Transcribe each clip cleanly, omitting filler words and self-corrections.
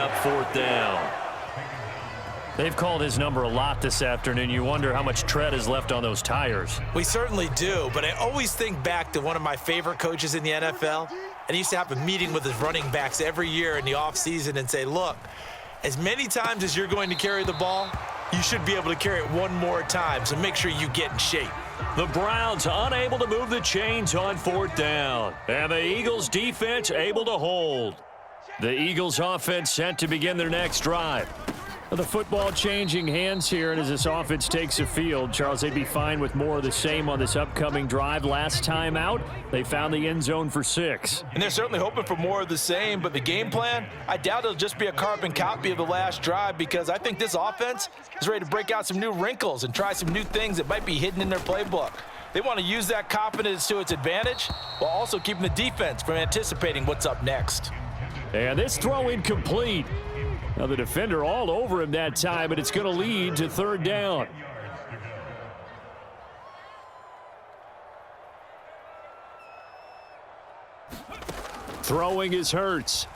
up 4th down. They've called his number a lot this afternoon. You wonder how much tread is left on those tires. We certainly do, but I always think back to one of my favorite coaches in the NFL, and he used to have a meeting with his running backs every year in the offseason and say, look, as many times as you're going to carry the ball, you should be able to carry it one more time, so make sure you get in shape. The Browns unable to move the chains on 4th down, and the Eagles defense able to hold. The Eagles offense set to begin their next drive. The football changing hands here, and as this offense takes the field, Charles, they'd be fine with more of the same on this upcoming drive. Last time out, they found the end zone for 6. And they're certainly hoping for more of the same, but the game plan, I doubt it'll just be a carbon copy of the last drive, because I think this offense is ready to break out some new wrinkles and try some new things that might be hidden in their playbook. They want to use that confidence to its advantage while also keeping the defense from anticipating what's up next. And this throw incomplete. Now the defender all over him that time, but it's going to lead to 3rd down. Throwing is Hurts.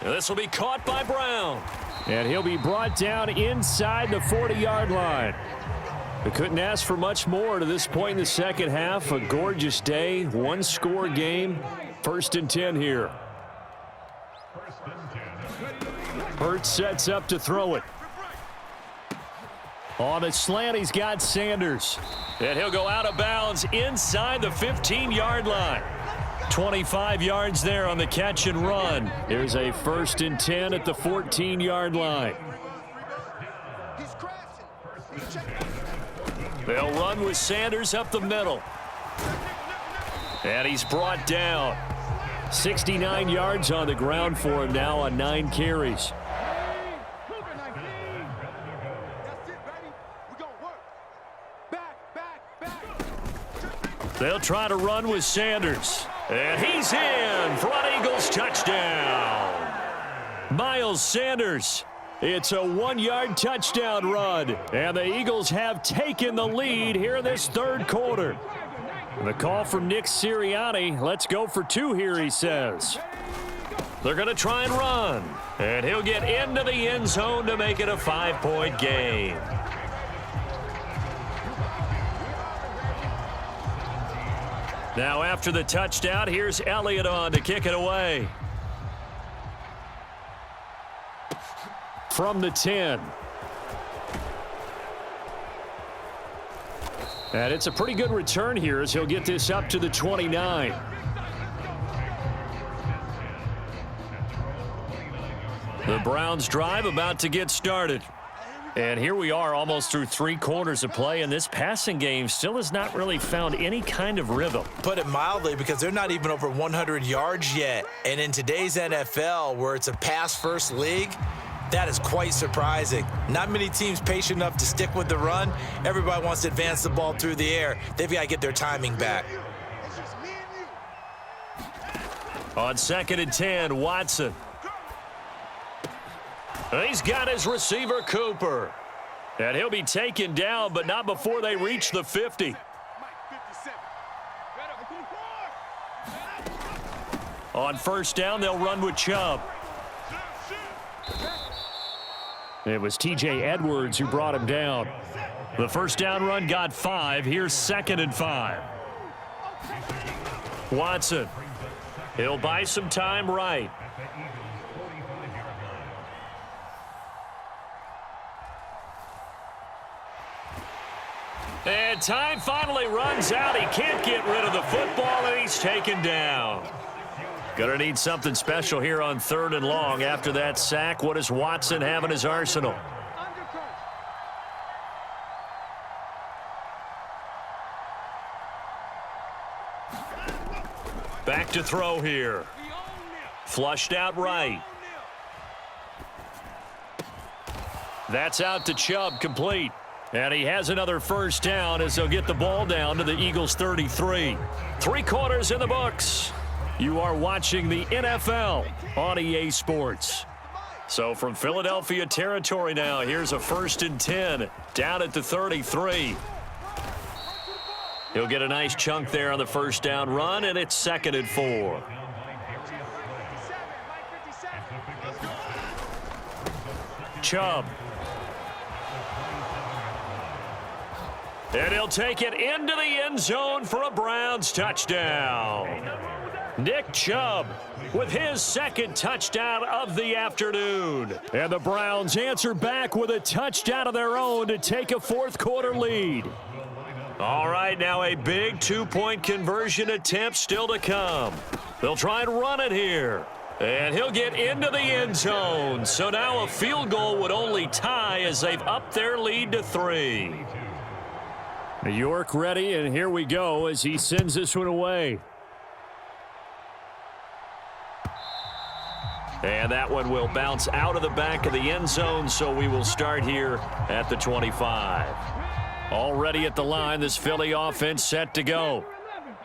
And this will be caught by Brown. And he'll be brought down inside the 40-yard line. They couldn't ask for much more to this point in the second half. A gorgeous day, one-score game. 1st and 10 here. Hurts sets up to throw it. On a slant, he's got Sanders. And he'll go out of bounds inside the 15-yard line. 25 yards there on the catch and run. Here's a 1st and 10 at the 14-yard line. They'll run with Sanders up the middle. And he's brought down. 69 yards on the ground for him now on 9 carries. They'll try to run with Sanders. And he's in for an Eagles touchdown. Miles Sanders. It's a 1-yard touchdown run. And the Eagles have taken the lead here in this 3rd quarter. The call from Nick Sirianni. Let's go for 2 here, he says. They're going to try and run. And he'll get into the end zone to make it a 5-point game. Now after the touchdown, here's Elliott on to kick it away. From the 10. And it's a pretty good return here as he'll get this up to the 29. The Browns drive about to get started. And here we are almost through 3 quarters of play, and this passing game still has not really found any kind of rhythm. Put it mildly, because they're not even over 100 yards yet. And in today's NFL, where it's a pass-first league, that is quite surprising. Not many teams patient enough to stick with the run. Everybody wants to advance the ball through the air. They've got to get their timing back. On 2nd and 10, Watson. He's got his receiver, Cooper. And he'll be taken down, but not before they reach the 50. On 1st down, they'll run with Chubb. It was T.J. Edwards who brought him down. The 1st down run got 5. Here's 2nd and 5. Watson. He'll buy some time right. And time finally runs out. He can't get rid of the football, and he's taken down. Gonna need something special here on 3rd and long. After that sack, what does Watson have in his arsenal? Back to throw here. Flushed out right. That's out to Chubb, complete. And he has another 1st down as they'll get the ball down to the Eagles' 33. 3 quarters in the books. You are watching the NFL on EA Sports. So from Philadelphia territory now, here's a 1st and 10 down at the 33. He'll get a nice chunk there on the 1st down run, and it's 2nd and 4. Chubb. And he'll take it into the end zone for a Browns touchdown. Nick Chubb with his second touchdown of the afternoon. And the Browns answer back with a touchdown of their own to take a fourth-quarter lead. All right, now a big two-point conversion attempt still to come. They'll try and run it here. And he'll get into the end zone. So now a field goal would only tie as they've upped their lead to 3. York ready, and here we go as he sends this one away. And that one will bounce out of the back of the end zone, so we will start here at the 25. Already at the line, this Philly offense set to go.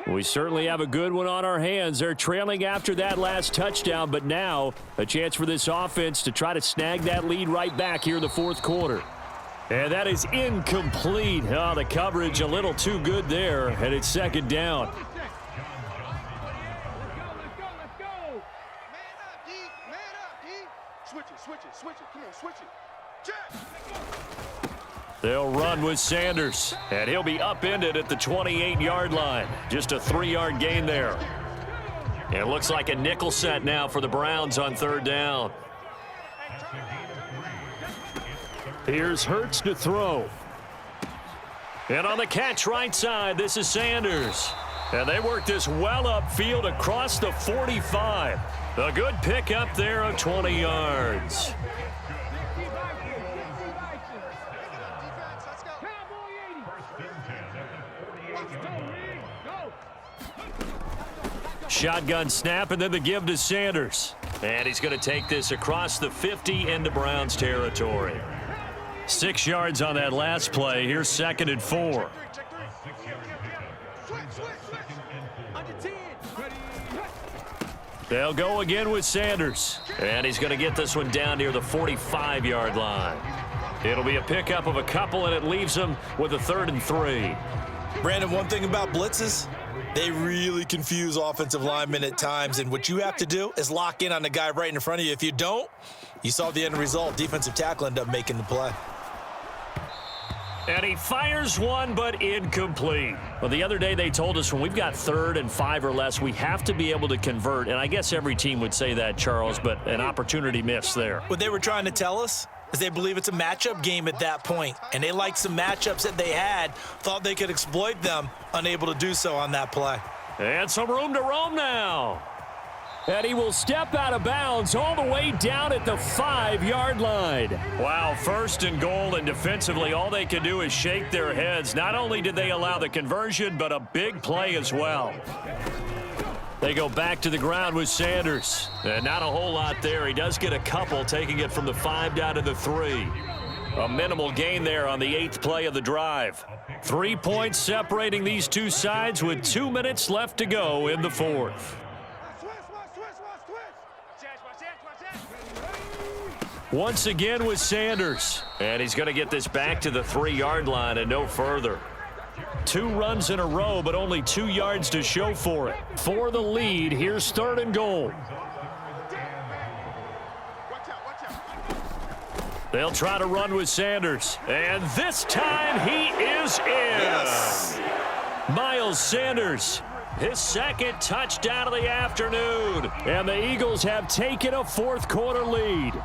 We certainly have a good one on our hands. They're trailing after that last touchdown, but now a chance for this offense to try to snag that lead right back here in the fourth quarter. And that is incomplete. Oh, the coverage a little too good there, and it's second down. Let's go. Man up, D. Switch it. Come on, switch it. Check. They'll run with Sanders, and he'll be upended at the 28-yard line. Just a 3-yard gain there. And it looks like a nickel set now for the Browns on third down. Here's Hurts to throw. And on the catch right side, this is Sanders. And they work this well upfield across the 45. A good pickup there of 20 yards. Shotgun snap, and then the give to Sanders. And he's going to take this across the 50 into Browns territory. 6 yards on that last play. Here's second and 4. They'll go again with Sanders. And he's going to get this one down near the 45-yard line. It'll be a pickup of a couple, and it leaves them with a 3rd and 3. Brandon, one thing about blitzes, they really confuse offensive linemen at times, and what you have to do is lock in on the guy right in front of you. If you don't, you saw the end result. Defensive tackle ended up making the play. And he fires one, but incomplete. Well, the other day they told us when we've got 3rd and 5 or less, we have to be able to convert. And I guess every team would say that, Charles, but an opportunity missed there. What they were trying to tell us is they believe it's a matchup game at that point, and they liked some matchups that they had, thought they could exploit them, unable to do so on that play. And some room to roam now. And he will step out of bounds all the way down at the 5-yard line. Wow, 1st and goal, and defensively all they could do is shake their heads. Not only did they allow the conversion, but a big play as well. They go back to the ground with Sanders. And not a whole lot there. He does get a couple, taking it from the 5 down to the 3. A minimal gain there on the 8th play of the drive. 3 points separating these two sides with 2 minutes left to go in the 4th. Once again with Sanders. And he's going to get this back to the 3-yard line and no further. 2 runs in a row, but only 2 yards to show for it. For the lead, here's 3rd and goal. They'll try to run with Sanders. And this time he is in. Yes. Miles Sanders, his 2nd touchdown of the afternoon. And the Eagles have taken a fourth-quarter lead.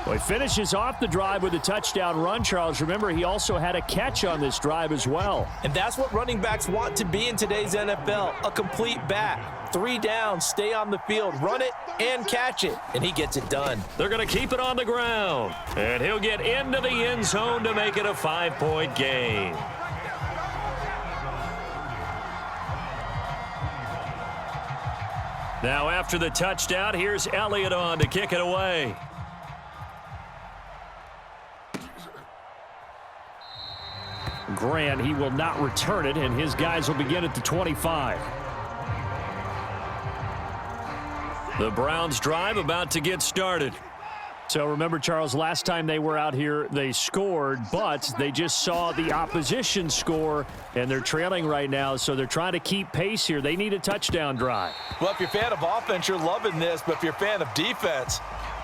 Well, he finishes off the drive with a touchdown run, Charles. Remember, he also had a catch on this drive as well. And that's what running backs want to be in today's NFL, a complete back. 3 down, stay on the field, run it, and catch it. And he gets it done. They're going to keep it on the ground. And he'll get into the end zone to make it a 5-point gain. Now after the touchdown, here's Elliott on to kick it away. Grant, he will not return it, and his guys will begin at the 25. The Browns drive about to get started. So remember, Charles, last time they were out here, they scored, but they just saw the opposition score, and they're trailing right now, so they're trying to keep pace here. They need a touchdown drive. Well, if you're a fan of offense, you're loving this, but if you're a fan of defense,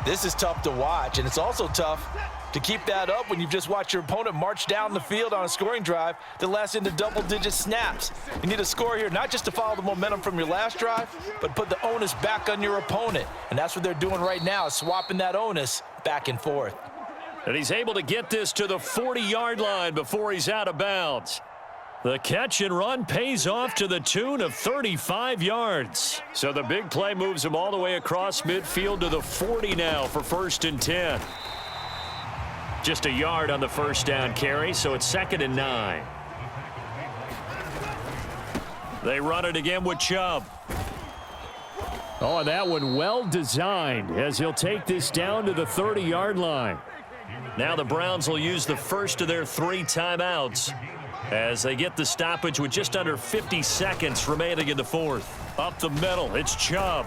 this is tough to watch, and it's also tough to keep that up when you've just watched your opponent march down the field on a scoring drive that lasts into double-digit snaps. You need a score here, not just to follow the momentum from your last drive, but put the onus back on your opponent. And that's what they're doing right now, swapping that onus back and forth. And he's able to get this to the 40-yard line before he's out of bounds. The catch and run pays off to the tune of 35 yards. So the big play moves him all the way across midfield to the 40 now for 1st and 10. Just a yard on the first down carry, so it's 2nd and 9. They run it again with Chubb. Oh, and that one well designed as he'll take this down to the 30-yard line. Now the Browns will use the first of their 3 timeouts as they get the stoppage with just under 50 seconds remaining in the 4th. Up the middle, it's Chubb.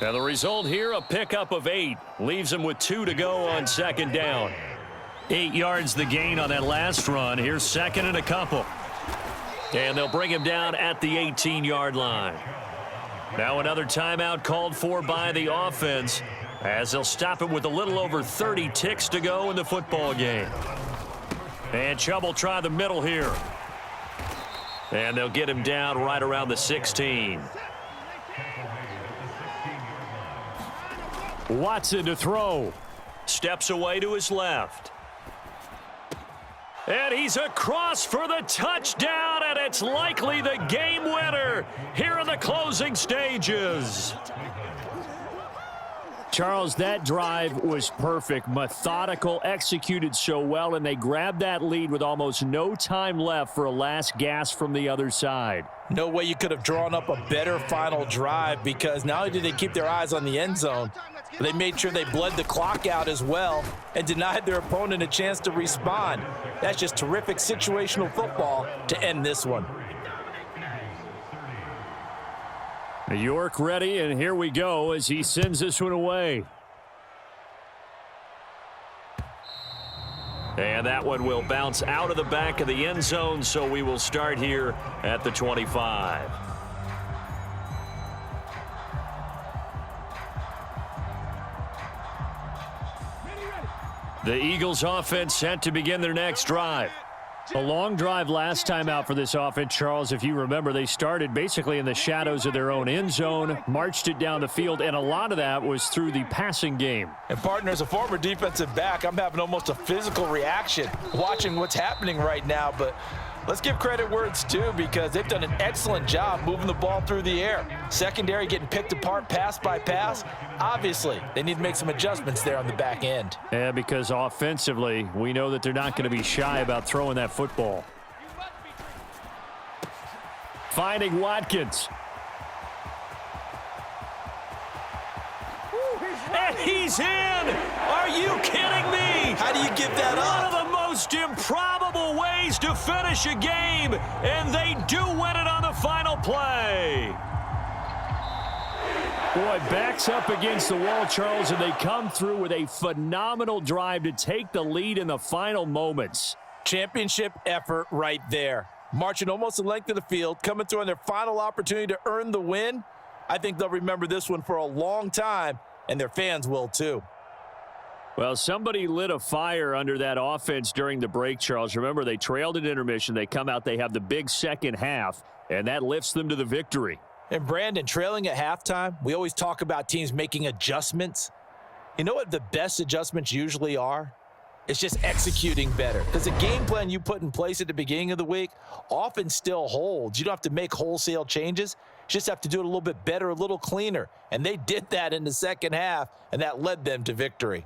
And the result here, a pickup of 8. Leaves him with 2 to go on 2nd down. 8 yards the gain on that last run. Here's 2nd and a couple. And they'll bring him down at the 18-yard line. Now another timeout called for by the offense as they'll stop it with a little over 30 ticks to go in the football game. And Chubb will try the middle here. And they'll get him down right around the 16. Watson to throw. Steps away to his left. And he's across for the touchdown, and it's likely the game winner here in the closing stages. Charles, that drive was perfect, methodical, executed so well, and they grabbed that lead with almost no time left for a last gasp from the other side. No way you could have drawn up a better final drive, because not only did they keep their eyes on the end zone, but they made sure they bled the clock out as well and denied their opponent a chance to respond. That's just terrific situational football to end this one. York ready, and here we go as he sends this one away. And that one will bounce out of the back of the end zone, so we will start here at the 25. The Eagles offense set to begin their next drive. A long drive last time out for this offense, Charles. If you remember, they started basically in the shadows of their own end zone, marched it down the field, and a lot of that was through the passing game. And partner, as a former defensive back, I'm having almost a physical reaction watching what's happening right now. But let's give credit where it's due, because they've done an excellent job moving the ball through the air. Secondary getting picked apart pass by pass. Obviously, they need to make some adjustments there on the back end. Yeah, because offensively, we know that they're not going to be shy about throwing that football. Finding Watkins. And he's in! Are you kidding me? How do you give that up? One of the most improbable ways to finish a game, and they do win it on the final play. Boy, backs up against the wall, Charles, and they come through with a phenomenal drive to take the lead in the final moments. Championship effort right there. Marching almost the length of the field, coming through on their final opportunity to earn the win. I think they'll remember this one for a long time, and their fans will too. Well, somebody lit a fire under that offense during the break, Charles. Remember, they trailed at intermission. They come out, they have the big second half, and that lifts them to the victory. And Brandon, trailing at halftime, we always talk about teams making adjustments. You know what the best adjustments usually are? It's just executing better. Because the game plan you put in place at the beginning of the week often still holds. You don't have to make wholesale changes. You just have to do it a little bit better, a little cleaner. And they did that in the second half, and that led them to victory.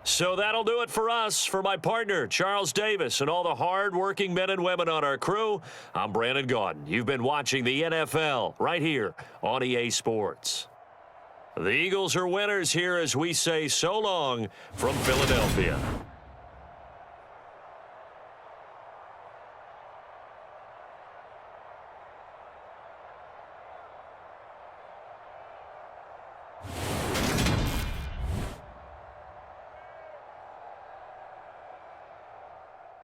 So that'll do it for us. For my partner, Charles Davis, and all the hard-working men and women on our crew, I'm Brandon Gaudin. You've been watching the NFL right here on EA Sports. The Eagles are winners here as we say so long from Philadelphia.